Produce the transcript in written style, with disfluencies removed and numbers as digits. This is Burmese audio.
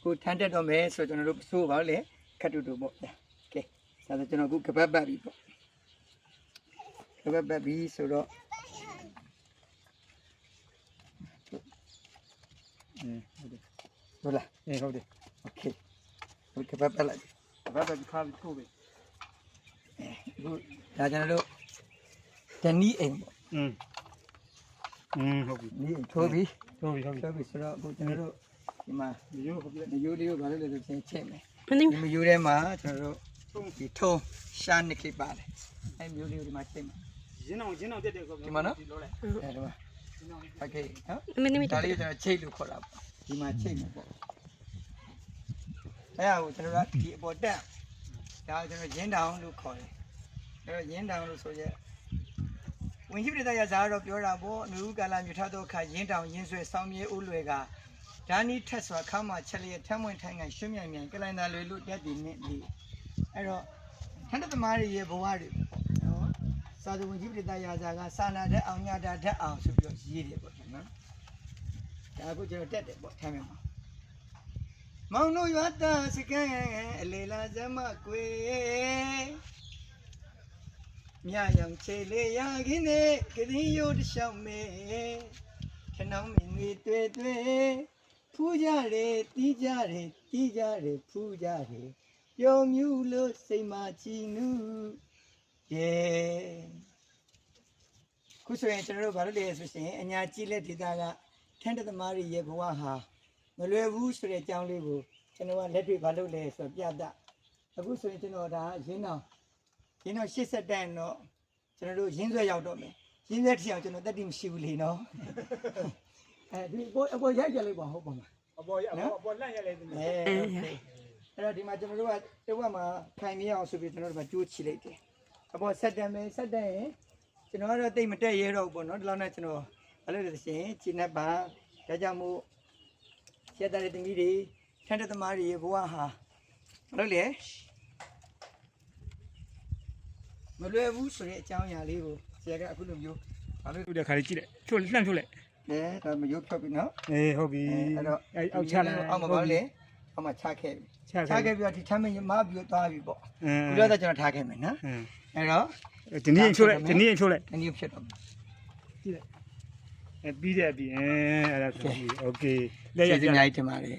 ကိုထမ်းတက်တော့မယ်ဆိုကျွန်တော်တို့ဆိုပါလေခတ်တူတူပေါ့ကဲဆိုတော့ကျွန်တော်ခုကပတ်ပတ်ပြီပေါ့ကပတ်ပတ်ပြီဆိုတော့ဟုတ်လားဟုတ်တယ်โอเคဒီကပတ်ပတ်လိုက်ကပတ်ပတ်ခါပြီးထိုးပြီအခုဒါကျွန်တော်တို့တနည်းအိမ်ပေါ့ဟုတ်ပြီနီးထိုးပြီဟုတ်ပြီဆိုတော့အခုကျွန်တော်တို့ဒီမှာမျိုးဟုတ်ပြီမျိုးလေးကိုဘာလို့လဲဆိုချင်းချိန်မယ် ဒီ ဒီမျိုးထဲမှာကျွန်တော်တို့ဒီထုံးရှားနှစ်ခေတ်ပါတယ်အဲမျိုးလေးကိုဒီမှာချိန်မယ် ရင်းအောင်တက်တယ်ကော ဒီမှာနော်အဲဒီမှာโอเคနော် မင်းမ ဒါလေးကိုကျွန်တော်ချိန်လို့ခေါ်တာပေါ့ဒီမှာချိန်မယ်ပေါ့အဲဟာကိုကျွန်တော်တို့ဒီအပေါ်တက်ဒါကိုကျွန်တော်ရင်းတောင်လို့ခေါ်တယ်အဲတော့ရင်းတောင်လို့ဆိုရက်ဝင်ရှိပြတဲ့ရစားတော့ပြောတာပေါ့နူကာလာမြထသောခါရင်းတောင်ရင်းဆွဲစောင်းမြေဦးလွယ်ကဒါနီထက်စွာခါမှချက်လျက်ထမ်းမွင်ထိုင်ငံရွှေ့မြိုင်မြိုင်ကလိုင်သာလွယ်လို့တက်တည်နေလေအဲ့တော့ထန်းသမားတွေရဲ့ဘဝတွေနော်စာသူဝင်ရှိပြတဲ့ရစားကစာနာတဲ့အောင်ညတာတဲ့အောင်ဆိုပြီးတော့ရေးတယ်ပေါ့နော်ဒါအခုကျွန်တော်တက်တယ်ပေါ့ထမ်းမယ်မှာမောင်တို့ရွာသားစကန်းအလေလာဇမကွေမြရောင်ချေလေးရခင်းနေကရင်ရိုးတလျှောက်မေခဏောင်းမင်းတွေတွေ့တွေ့ဖူးကြတယ်တီးကြတယ်တီးကြတယ်ဖူးကြတယ်ပျော်မြူးလို့စိတ်မချီနူးယေခုဆိုရင်ကျွန်တော်တို့ဘာလို့လဲဆိုရှင်အညာကြည့်လက်ဒေတာကထန်းတသမားတွေရဲ့ဘဝဟာမလွယ်ဘူးဆိုတဲ့အကြောင်းလေးကိုကျွန်တော်ကလက်တွေ့ဘာလို့လဲဆိုတော့ပြသအခုဆိုရင်ကျွန်တော်ဒါရင်းအောင်ရင်းတော့80တန်းတော့ကျွန်တော်တို့ရင်းဆွဲရောက်တော့မယ်ရင်းဆွဲထီအောင်ကျွန်တော်တက်တိမရှိဘူးလေနော်အဲဒီအပေါ်ရိုက်ကြလိုက်ပါဟုတ်ပါမလားအပေါ်လန့်ရလဲအဲ့တော့ဒီမှာကျွန်တော်တို့ကတဝက်မှာခိုင်မြအောင်ဆိုပြီးကျွန်တော်တို့ကကြိုးချီလိုက်တယ်အပေါ်ဆက်တန်းမယ်ဆက်တန်းရင်ကျွန်တော်ကတော့တိတ်မတက်ရဲတော့ဘူးပေါ့နော်ဒီလောက်နဲ့ကျွန်တော်ဘာလို့လဲဆိုရင်ခြေနဲ့ပါဒါကြောင့်မို့ရတဲ့တမီးတွေထန်းတဲ့သမားတွေဘဝဟာဘာလို့လဲမလွယ်ဘူးဆိုတဲ့အကြောင်းအရာလေးကိုဆရာကအခုလိုမျိုးဘာလို့ သူ့တဲ့ခါလေးကြည့်လိုက်ဖြုတ်လှန့်ဖြုတ်လိုက် လဲဒါမရုပ်ဖြုတ်ပြီနော် ဟုတ်ပြီ အဲ့တော့ အောက်ချလိုက် အောက်မှာဘာလို့လဲအောက်မှာချခဲ့ပြီချခဲ့ပြီးတော့ဒီထမ်းမင်းမပြီးတော့သွားပြီပေါ့ဒီတော့ကျွန်တော်ထားခဲ့မယ်နော်အဲ့တော့ ဒီနေ့ဖြုတ်လိုက်ဒီနေ့ဖြုတ်လိုက် ဒီနေ့ဖြုတ်တော့ကြည့်လိုက်ပြီးတယ်ပြီးအဲ့ဒါဆိုပြီโอเค လက်ရကြည့်နိုင်တင်ပါလေ